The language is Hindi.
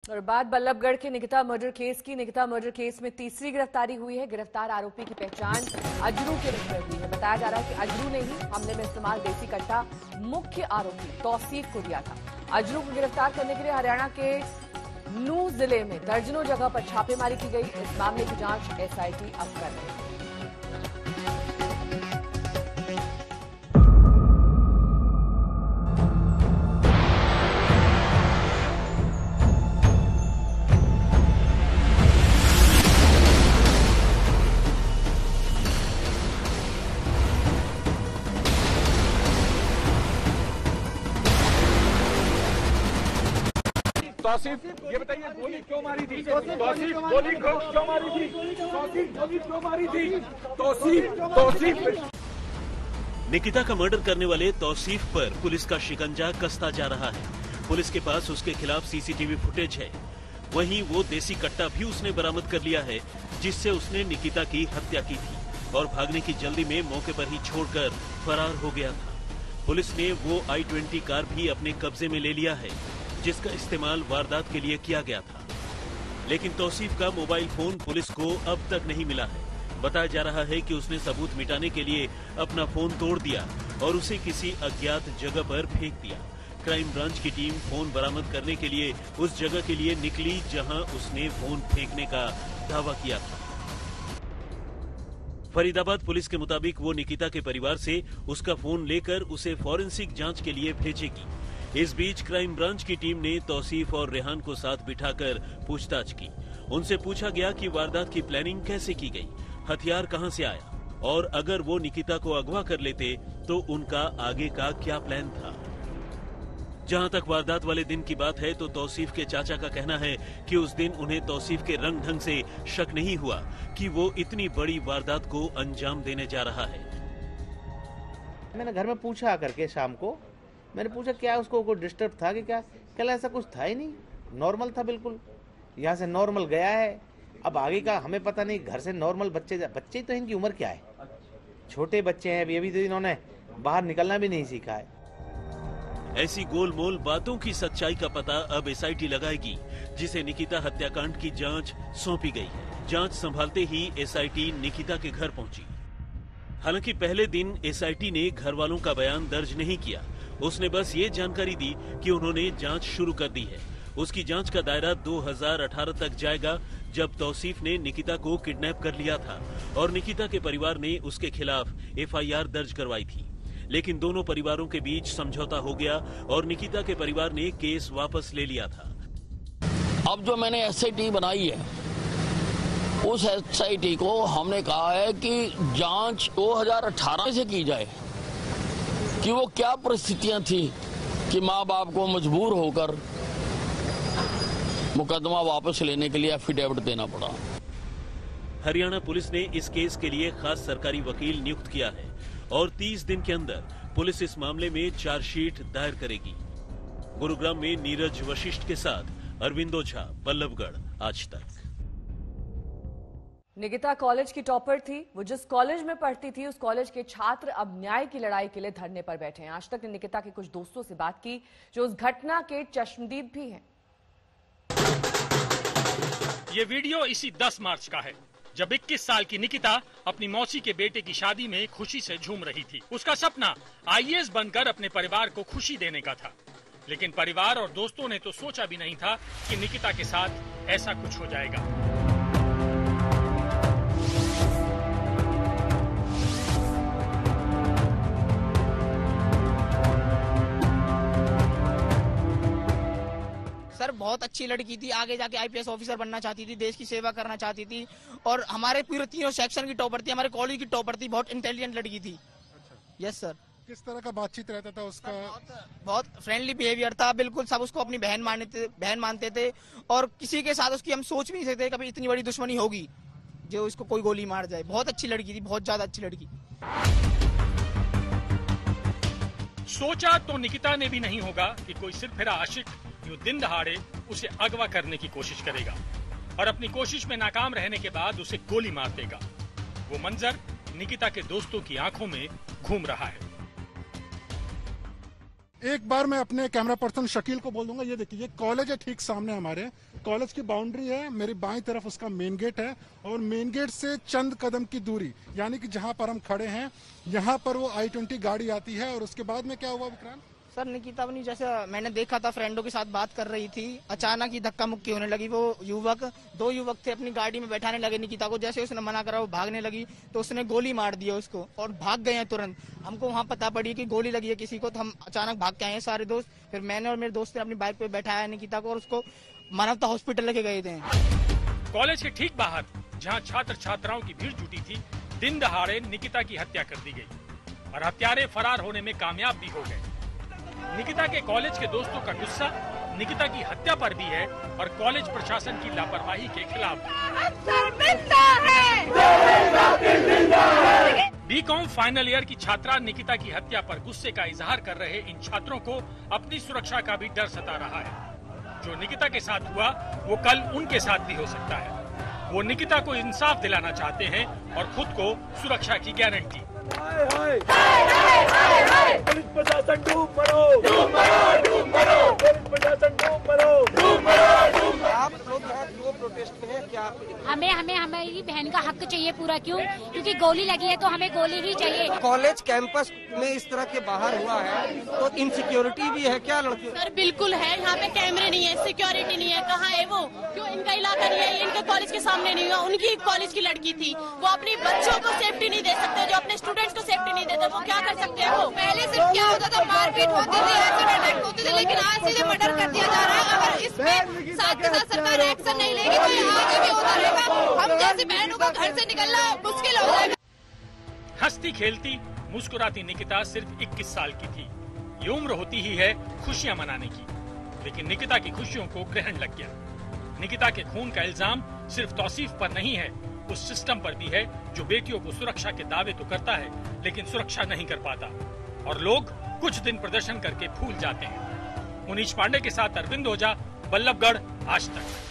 और बात बल्लभगढ़ के निकिता मर्डर केस की। निकिता मर्डर केस में तीसरी गिरफ्तारी हुई है। गिरफ्तार आरोपी की पहचान अजरू के रूप में हुई है। बताया जा रहा है कि अजरू ने ही हमले में इस्तेमाल देसी कट्टा मुख्य आरोपी तौसीफ को दिया था। अजरू को गिरफ्तार करने के लिए हरियाणा के नूह जिले में दर्जनों जगह पर छापेमारी की गई। इस मामले की जांच एसआईटी अब कर रही है। तौसीफ, ये बताइए गोली क्यों मारी थी? तौसीफ गोली क्यों मारी थी? तौसीफ गोली क्यों मारी थी? तौसीफ निकिता का मर्डर करने वाले तौसीफ पर पुलिस का शिकंजा कसता जा रहा है। पुलिस के पास उसके खिलाफ सीसीटीवी फुटेज है। वहीं वो देसी कट्टा भी उसने बरामद कर लिया है, जिससे उसने निकिता की हत्या की थी और भागने की जल्दी में मौके पर ही छोड़कर फरार हो गया था। पुलिस ने वो i20 कार भी अपने कब्जे में ले लिया है, जिसका इस्तेमाल वारदात के लिए किया गया था। लेकिन तौसीफ का मोबाइल फोन पुलिस को अब तक नहीं मिला है। बताया जा रहा है कि उसने सबूत मिटाने के लिए अपना फोन तोड़ दिया और उसे किसी अज्ञात जगह पर फेंक दिया। क्राइम ब्रांच की टीम फोन बरामद करने के लिए उस जगह के लिए निकली जहां उसने फोन फेंकने का दावा किया था। फरीदाबाद पुलिस के मुताबिक वो निकिता के परिवार से उसका फोन लेकर उसे फॉरेंसिक जांच के लिए भेजेगी। इस बीच क्राइम ब्रांच की टीम ने तौसीफ और रेहान को साथ बिठाकर पूछताछ की। उनसे पूछा गया कि वारदात की प्लानिंग कैसे की गई, हथियार कहां से आया और अगर वो निकिता को अगवा कर लेते तो उनका आगे का क्या प्लान था। जहां तक वारदात वाले दिन की बात है तो तौसीफ के चाचा का कहना है कि उस दिन उन्हें तौसीफ के रंग ढंग से शक नहीं हुआ कि वो इतनी बड़ी वारदात को अंजाम देने जा रहा है। मैंने घर में पूछा करके शाम को, मैंने पूछा क्या उसको कोई डिस्टर्ब था कि क्या? कल ऐसा कुछ था ही नहीं, नॉर्मल था बिल्कुल। यहाँ से नॉर्मल गया है, अब आगे का हमें पता नहीं। घर से नॉर्मल बच्चे तो इनकी उम्र क्या है, छोटे बच्चे हैं अभी तो इन्होंने बाहर निकलना भी नहीं सीखा है। ऐसी गोलमोल बातों की सच्चाई का पता अब एसआईटी लगाएगी, जिसे निकिता हत्याकांड की जांच सौंपी गई है। जांच संभालते ही एसआईटी निकिता के घर पहुंची। हालांकि पहले दिन एसआईटी ने घर वालों का बयान दर्ज नहीं किया। उसने बस ये जानकारी दी कि उन्होंने जांच शुरू कर दी है। उसकी जांच का दायरा 2018 तक जाएगा, जब तौसीफ ने निकिता को किडनैप कर लिया था और निकिता के परिवार ने उसके खिलाफ एफआईआर दर्ज करवाई थी। लेकिन दोनों परिवारों के बीच समझौता हो गया और निकिता के परिवार ने केस वापस ले लिया था। अब जो मैंने एसआईटी बनाई है, उस एसआईटी को हमने कहा है कि जांच 2018 से की जाए कि वो क्या परिस्थितियां थी कि माँ बाप को मजबूर होकर मुकदमा वापस लेने के लिए एफिडेविट देना पड़ा। हरियाणा पुलिस ने इस केस के लिए खास सरकारी वकील नियुक्त किया है और 30 दिन के अंदर पुलिस इस मामले में चार्जशीट दायर करेगी। गुरुग्राम में नीरज वशिष्ठ के साथ अरविंदो झा, बल्लभगढ़, आज तक। निकिता कॉलेज की टॉपर थी। वो जिस कॉलेज में पढ़ती थी उस कॉलेज के छात्र अब न्याय की लड़ाई के लिए धरने पर बैठे हैं। आज तक ने निकिता के कुछ दोस्तों से बात की जो उस घटना के चश्मदीद भी हैं। ये वीडियो इसी 10 मार्च का है, जब 21 साल की निकिता अपनी मौसी के बेटे की शादी में खुशी से झूम रही थी। उसका सपना आईएएस बनकर अपने परिवार को खुशी देने का था, लेकिन परिवार और दोस्तों ने तो सोचा भी नहीं था कि निकिता के साथ ऐसा कुछ हो जाएगा। सर बहुत अच्छी लड़की थी, आगे जाके आईपीएस ऑफिसर बनना चाहती थी, देश की सेवा करना चाहती थी और हमारे पूरे तीनों सेक्शन की टॉपर थी, हमारे कॉलेज की टॉपर थी, बहुत इंटेलिजेंट लड़की थी। Yes sir. किस तरह का बातचीत रहता था उसका? बहुत फ्रेंडली बिहेवियर था, बिल्कुल सब उसको अपनी बहन मानते थे और किसी के साथ उसकी हम सोच भी नहीं सकते कभी इतनी बड़ी दुश्मनी होगी जो इसको कोई गोली मार जाए। बहुत अच्छी लड़की थी, बहुत ज्यादा अच्छी लड़की। सोचा तो निकिता ने भी नहीं होगा कि कोई सिरफिरा आशिक यूं दिन दहाड़े उसे अगवा करने की कोशिश करेगा और अपनी कोशिश में नाकाम रहने के बाद उसे गोली मार देगा। वो मंजर निकिता के दोस्तों की आंखों में घूम रहा है। एक बार मैं अपने कैमरा पर्सन शकील को बोल दूंगा, ये देखिए, ये कॉलेज है ठीक सामने हमारे, कॉलेज की बाउंड्री है, मेरी बाईं तरफ उसका मेन गेट है और मेन गेट से चंद कदम की दूरी, यानी कि जहां पर हम खड़े हैं यहाँ पर वो I-20 गाड़ी आती है। और उसके बाद में क्या हुआ विक्रांत? सर निकिता अपनी जैसे मैंने देखा था फ्रेंडों के साथ बात कर रही थी, अचानक ही धक्का मुक्की होने लगी। वो दो युवक थे, अपनी गाड़ी में बैठाने लगे निकिता को। जैसे उसने मना करा वो भागने लगी तो उसने गोली मार दी उसको और भाग गए हैं तुरंत। हमको वहाँ पता पड़ी कि गोली लगी है किसी को, तो हम अचानक भाग के आए हैं सारे दोस्त। फिर मैंने और मेरे दोस्त ने अपनी बाइक पे बैठाया निकिता को और उसको मानवता हॉस्पिटल लेके गए थे। कॉलेज के ठीक बाहर जहां छात्र छात्राओं की भीड़ जुटी थी, दिन दहाड़े निकिता की हत्या कर दी गई और हत्यारे फरार होने में कामयाब भी हो गए। निकिता के कॉलेज के दोस्तों का गुस्सा निकिता की हत्या पर भी है और कॉलेज प्रशासन की लापरवाही के खिलाफ। बीकॉम फाइनल ईयर की छात्रा निकिता की हत्या पर गुस्से का इजहार कर रहे इन छात्रों को अपनी सुरक्षा का भी डर सता रहा है। जो निकिता के साथ हुआ वो कल उनके साथ भी हो सकता है। वो निकिता को इंसाफ दिलाना चाहते हैं और खुद को सुरक्षा की गारंटी। पुलिस प्रशासन डूब मरो, डूब मरो, डूब मरो, पुलिस प्रशासन डूब मरो, डूब मरो, डूब मरो। आप लोग क्यों प्रोटेस्ट में हैं? क्या हमें हमारी बहन का हक चाहिए पूरा। क्यों? क्योंकि गोली लगी है तो हमें गोली ही चाहिए। कॉलेज कैंपस में इस तरह के बाहर हुआ है तो इनसिक्योरिटी भी है क्या लड़कियों? सर बिल्कुल है, यहाँ पे कैमरे नहीं है, सिक्योरिटी नहीं है। कहाँ है वो? क्यों इनका इलाका नहीं है? इनके कॉलेज के सामने नहीं हुआ। उनकी कॉलेज की लड़की थी, वो अपनी बच्चों को सेफ्टी नहीं दे सकते, जो अपने स्टूडेंट्स को सेफ्टी नहीं देते, वो क्या कर सकते हैं? वो पहले सिर्फ क्या होता था, मारपीट होती थी, एक्सीडेंट अटैक होते थे, लेकिन आज सीधे मर्डर कर दिया जा रहा है। अगर इसमें साथ के साथ सरकार एक्शन नहीं लेगी तो ये आगे भी होता रहेगा। हम जैसी बहनों को घर से निकलना मुश्किल हो जाएगा। हंसती खेलती मुस्कुराती निकिता सिर्फ 21 साल की थी। ये उम्र होती ही है खुशियां मनाने की, लेकिन निकिता की खुशियों को ग्रहण लग गया। निकिता के खून का इल्जाम सिर्फ तौसीफ पर नहीं है, उस सिस्टम पर भी है जो बेटियों को सुरक्षा के दावे तो करता है लेकिन सुरक्षा नहीं कर पाता। और लोग कुछ दिन प्रदर्शन करके भूल जाते हैं। मुनीश पांडे के साथ अरविंद ओझा, बल्लभगढ़, आज तक।